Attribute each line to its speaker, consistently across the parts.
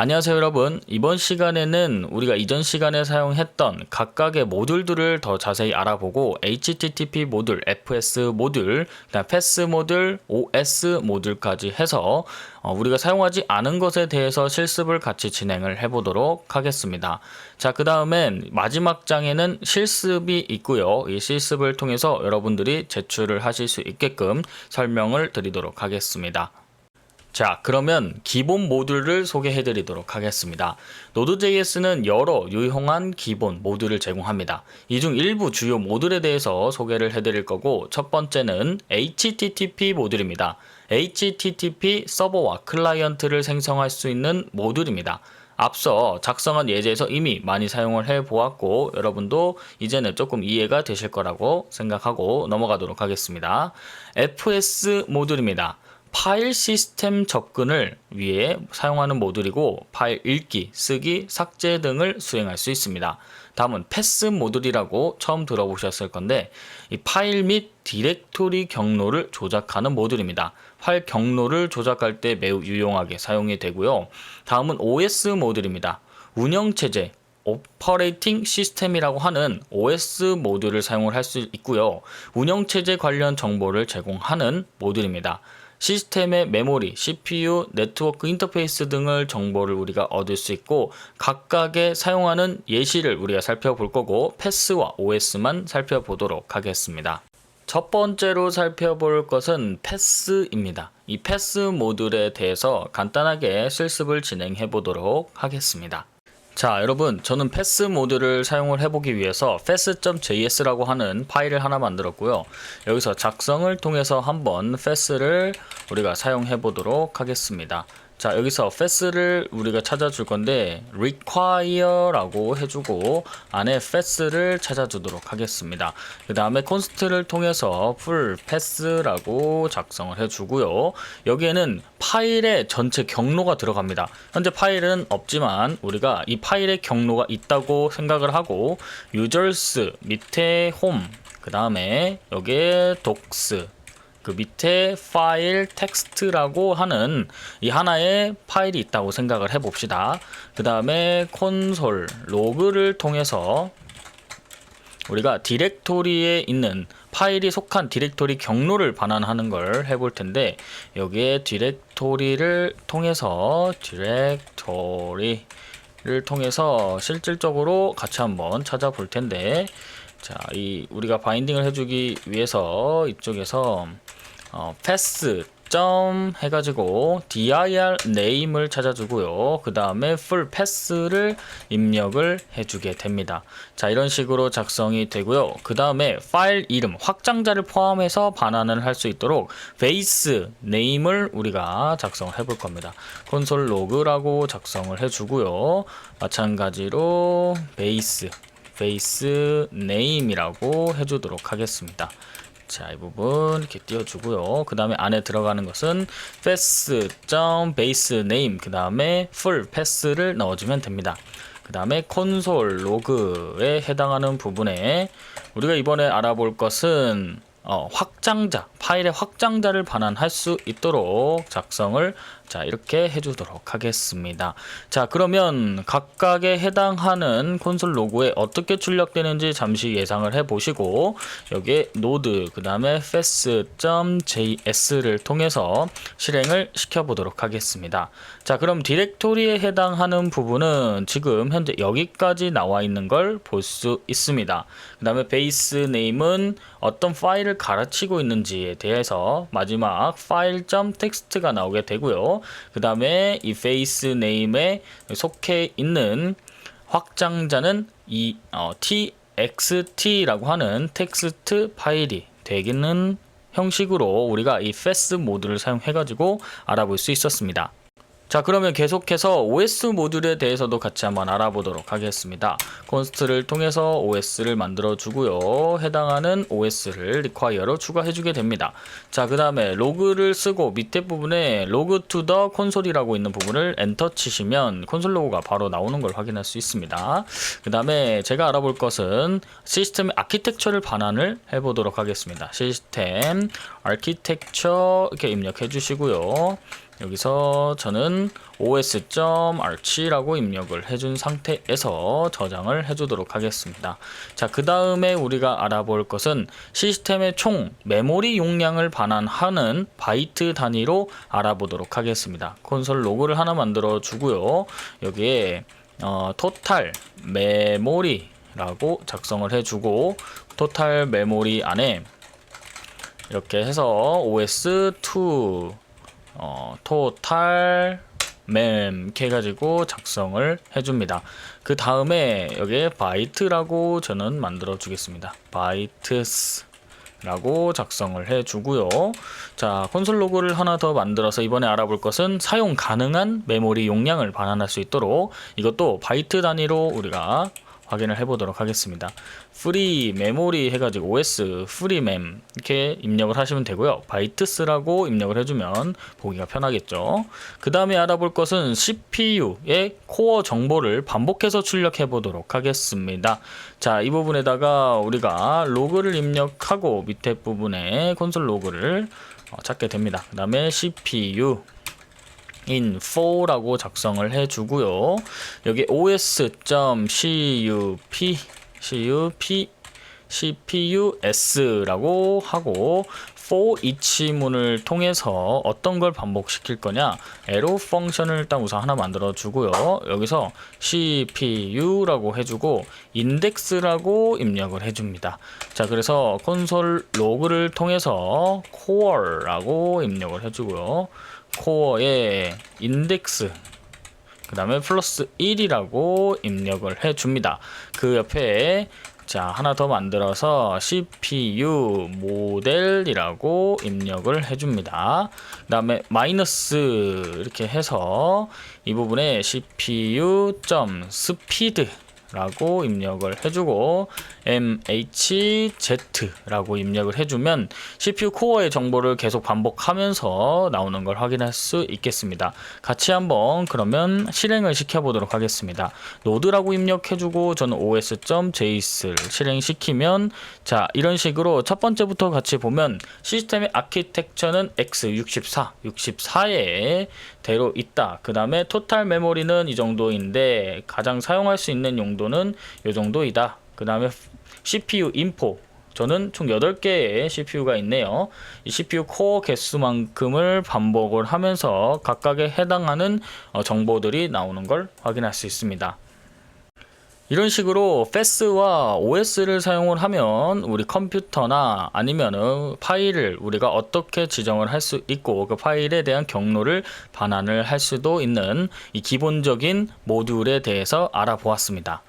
Speaker 1: 안녕하세요 여러분. 이번 시간에는 우리가 이전 시간에 사용했던 각각의 모듈들을 더 자세히 알아보고 HTTP 모듈, FS 모듈, 그다음 패스 모듈, OS 모듈까지 해서 우리가 사용하지 않은 것에 대해서 실습을 같이 진행을 해보도록 하겠습니다. 자, 그 다음엔 마지막 장에는 실습이 있고요. 이 실습을 통해서 여러분들이 제출을 하실 수 있게끔 설명을 드리도록 하겠습니다. 자, 그러면 기본 모듈을 소개해 드리도록 하겠습니다. Node.js는 여러 유용한 기본 모듈을 제공합니다. 이 중 일부 주요 모듈에 대해서 소개를 해 드릴 거고, 첫 번째는 HTTP 모듈입니다. HTTP 서버와 클라이언트를 생성할 수 있는 모듈입니다. 앞서 작성한 예제에서 이미 많이 사용을 해 보았고, 여러분도 이제는 조금 이해가 되실 거라고 생각하고 넘어가도록 하겠습니다. FS 모듈입니다. 파일 시스템 접근을 위해 사용하는 모듈이고, 파일 읽기, 쓰기, 삭제 등을 수행할 수 있습니다. 다음은 패스 모듈이라고 처음 들어보셨을 건데, 이 파일 및 디렉토리 경로를 조작하는 모듈입니다. 파일 경로를 조작할 때 매우 유용하게 사용이 되고요. 다음은 OS 모듈입니다. 운영체제, 오퍼레이팅 시스템이라고 하는 OS 모듈을 사용을 할 수 있고요. 운영체제 관련 정보를 제공하는 모듈입니다. 시스템의 메모리, CPU, 네트워크 인터페이스 등을 정보를 우리가 얻을 수 있고, 각각의 사용하는 예시를 우리가 살펴볼 거고, 패스와 OS만 살펴보도록 하겠습니다. 첫 번째로 살펴볼 것은 패스입니다. 이 패스 모듈에 대해서 간단하게 실습을 진행해 보도록 하겠습니다. 자, 여러분, 저는 패스 모듈을 사용을 해보기 위해서 fast.js라고 하는 파일을 하나 만들었고요. 여기서 작성을 통해서 한번 fast를 우리가 사용해 보도록 하겠습니다. 자, 여기서 fast를 우리가 찾아줄 건데 require라고 해주고 안에 fast를 찾아주도록 하겠습니다. 그 다음에 const를 통해서 full pass라고 작성을 해주고요. 여기에는 파일의 전체 경로가 들어갑니다. 현재 파일은 없지만 우리가 이 파일의 경로가 있다고 생각을 하고, users 밑에 home, 그 다음에 여기에 docs, 그 밑에 파일 텍스트라고 하는 이 하나의 파일이 있다고 생각을 해 봅시다. 그 다음에 콘솔 로그를 통해서 우리가 디렉토리에 있는 파일이 속한 디렉토리 경로를 반환하는 걸 해볼 텐데, 여기에 디렉토리를 통해서 실질적으로 같이 한번 찾아볼 텐데, 자, 이 우리가 바인딩을 해주기 위해서 이쪽에서 pass 점 해가지고 dir name을 찾아주고요. 그 다음에 full pass를 입력을 해주게 됩니다. 자, 이런 식으로 작성이 되고요. 그 다음에 파일 이름, 확장자를 포함해서 반환을 할 수 있도록 base name을 우리가 작성을 해볼 겁니다. 콘솔 로그라고 작성을 해주고요. 마찬가지로 base name이라고 해주도록 하겠습니다. 자, 이 부분 이렇게 띄워주고요. 그 다음에 안에 들어가는 것은 pass.base name, 그 다음에 full pass를 넣어주면 됩니다. 그 다음에 콘솔 로그에 해당하는 부분에 우리가 이번에 알아볼 것은 확장자, 파일의 확장자를 반환할 수 있도록 작성을 이렇게 해주도록 하겠습니다. 자, 그러면 각각에 해당하는 콘솔 로그에 어떻게 출력되는지 잠시 예상을 해보시고, 여기에 node, 그 다음에 fast.js를 통해서 실행을 시켜보도록 하겠습니다. 자, 그럼 디렉토리에 해당하는 부분은 지금 현재 여기까지 나와 있는 걸 볼 수 있습니다. 그 다음에 base name은 어떤 파일을 가르치고 있는지에 대해서 마지막 file.txt가 나오게 되고요. 그 다음에 이 base name에 속해 있는 확장자는 이 txt라고 하는 텍스트 파일이 되는 형식으로 우리가 이 fast 모듈을 사용해 가지고 알아볼 수 있었습니다. 자, 그러면 계속해서 OS 모듈에 대해서도 같이 한번 알아보도록 하겠습니다. const를 통해서 OS를 만들어 주고요. 해당하는 OS를 require로 추가해 주게 됩니다. 자, 그 다음에 로그를 쓰고 밑에 부분에 log to the console이라고 있는 부분을 엔터 치시면 콘솔 로그가 바로 나오는 걸 확인할 수 있습니다. 그 다음에 제가 알아볼 것은 시스템 아키텍처를 반환을 해보도록 하겠습니다. 시스템 아키텍처 이렇게 입력해 주시고요. 여기서 저는 os.arch라고 입력을 해준 상태에서 저장을 해주도록 하겠습니다. 자, 그 다음에 우리가 알아볼 것은 시스템의 총 메모리 용량을 반환하는 바이트 단위로 알아보도록 하겠습니다. 콘솔 로그를 하나 만들어 주고요. 여기에 토탈 메모리라고 작성을 해주고, 토탈 메모리 안에 이렇게 해서 os2 토탈 mem이렇게 해가지고 작성을 해줍니다. 그 다음에 여기에 바이트라고 저는 만들어 주겠습니다. 바이트스 라고 작성을 해주고요. 자, 콘솔 로그를 하나 더 만들어서 이번에 알아볼 것은 사용 가능한 메모리 용량을 반환할 수 있도록 이것도 바이트 단위로 우리가 확인을 해보도록 하겠습니다. free memory 해가지고 os free mem 이렇게 입력을 하시면 되고요. 바이트스라고 입력을 해주면 보기가 편하겠죠. 그 다음에 알아볼 것은 CPU의 코어 정보를 반복해서 출력해 보도록 하겠습니다. 자, 이 부분에다가 우리가 로그를 입력하고 밑에 부분에 콘솔 로그를 찾게 됩니다. 그 다음에 CPU info라고 작성을 해주고요. 여기 CPUS라고 하고 for each 문을 통해서 어떤 걸 반복시킬 거냐, arrow 펑션을 일단 우선 하나 만들어 주고요. 여기서 CPU라고 해주고 index라고 입력을 해줍니다. 자, 그래서 콘솔 로그를 통해서 core라고 입력을 해주고요. 코어의 인덱스 그 다음에 플러스 1이라고 입력을 해줍니다. 그 옆에 자, 하나 더 만들어서 CPU 모델이라고 입력을 해줍니다. 그 다음에 마이너스 이렇게 해서 이 부분에 CPU.speed 라고 입력을 해주고 MHZ라고 입력을 해주면 CPU 코어의 정보를 계속 반복하면서 나오는 걸 확인할 수 있겠습니다. 같이 한번 그러면 실행을 시켜보도록 하겠습니다. 노드라고 입력해주고 저는 os.js를 실행시키면 자, 이런 식으로 첫 번째부터 같이 보면 시스템의 아키텍처는 x64, 64에 대로 있다. 그 다음에 토탈 메모리는 이 정도인데 가장 사용할 수 있는 용도는 이 정도이다. 그 다음에 CPU 인포 저는 총 8개의 CPU가 있네요. 이 CPU 코어 개수만큼을 반복을 하면서 각각에 해당하는 정보들이 나오는 걸 확인할 수 있습니다. 이런 식으로 FAS와 OS를 사용을 하면 우리 컴퓨터나 아니면은 파일을 우리가 어떻게 지정을 할 수 있고 그 파일에 대한 경로를 반환을 할 수도 있는 이 기본적인 모듈에 대해서 알아보았습니다.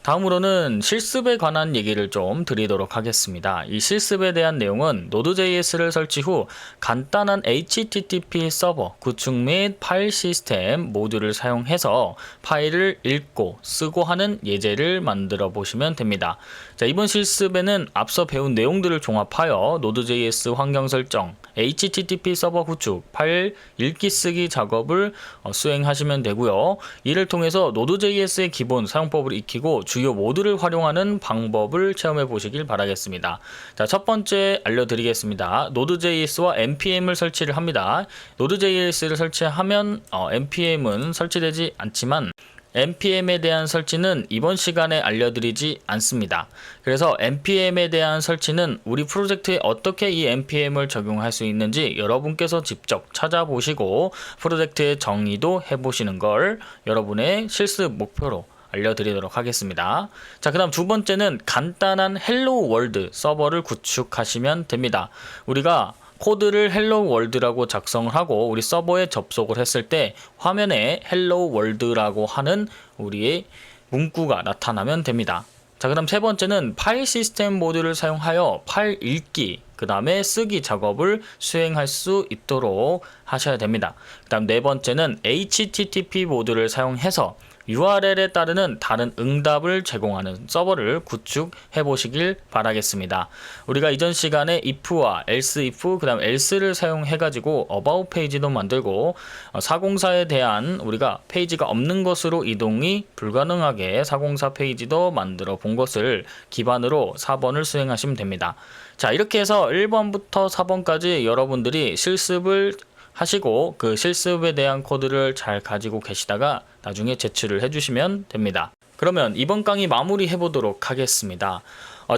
Speaker 1: 다음으로는 실습에 관한 얘기를 좀 드리도록 하겠습니다. 이 실습에 대한 내용은 Node.js를 설치 후 간단한 HTTP 서버 구축 및 파일 시스템 모듈을 사용해서 파일을 읽고 쓰고 하는 예제를 만들어 보시면 됩니다. 자, 이번 실습에는 앞서 배운 내용들을 종합하여 Node.js 환경 설정, HTTP 서버 구축, 파일 읽기 쓰기 작업을 수행하시면 되고요. 이를 통해서 Node.js의 기본 사용법을 익히고 주요 모듈을 활용하는 방법을 체험해 보시길 바라겠습니다. 자, 첫 번째 알려드리겠습니다. Node.js와 npm을 설치를 합니다. Node.js를 설치하면 npm은 설치되지 않지만 npm에 대한 설치는 이번 시간에 알려드리지 않습니다. 그래서 npm에 대한 설치는 우리 프로젝트에 어떻게 이 npm을 적용할 수 있는지 여러분께서 직접 찾아보시고 프로젝트의 정의도 해보시는 걸 여러분의 실습 목표로 알려드리도록 하겠습니다. 자, 그 다음 두 번째는 간단한 헬로 월드 서버를 구축하시면 됩니다. 우리가 코드를 헬로 월드라고 작성을 하고 우리 서버에 접속을 했을 때 화면에 헬로 월드라고 하는 우리의 문구가 나타나면 됩니다. 자, 그 다음 세 번째는 파일 시스템 모듈을 사용하여 파일 읽기 그 다음에 쓰기 작업을 수행할 수 있도록 하셔야 됩니다. 그 다음 네 번째는 HTTP 모듈을 사용해서 URL에 따르는 다른 응답을 제공하는 서버를 구축해 보시길 바라겠습니다. 우리가 이전 시간에 if와 else if 그 다음 else를 사용해 가지고 about 페이지도 만들고 404에 대한 우리가 페이지가 없는 것으로 이동이 불가능하게 404 페이지도 만들어 본 것을 기반으로 4번을 수행하시면 됩니다. 자, 이렇게 해서 1번부터 4번까지 여러분들이 실습을 하시고 그 실습에 대한 코드를 잘 가지고 계시다가 나중에 제출을 해주시면 됩니다. 그러면 이번 강의 마무리해 보도록 하겠습니다.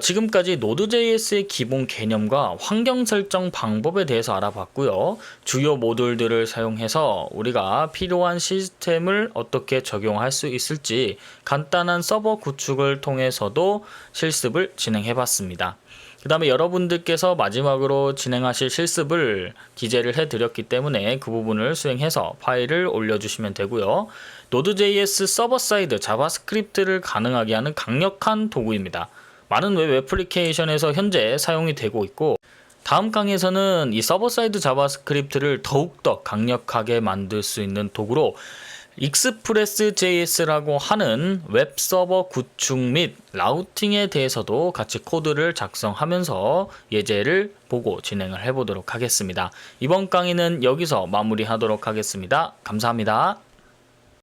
Speaker 1: 지금까지 Node.js의 기본 개념과 환경 설정 방법에 대해서 알아봤고요. 주요 모듈들을 사용해서 우리가 필요한 시스템을 어떻게 적용할 수 있을지 간단한 서버 구축을 통해서도 실습을 진행해 봤습니다. 그 다음에 여러분들께서 마지막으로 진행하실 실습을 기재를 해드렸기 때문에 그 부분을 수행해서 파일을 올려주시면 되고요. Node.js 서버 사이드 자바스크립트를 가능하게 하는 강력한 도구입니다. 많은 웹 애플리케이션에서 현재 사용이 되고 있고, 다음 강의에서는 이 서버 사이드 자바스크립트를 더욱더 강력하게 만들 수 있는 도구로 익스프레스.js라고 하는 웹 서버 구축 및 라우팅에 대해서도 같이 코드를 작성하면서 예제를 보고 진행을 해보도록 하겠습니다. 이번 강의는 여기서 마무리하도록 하겠습니다. 감사합니다.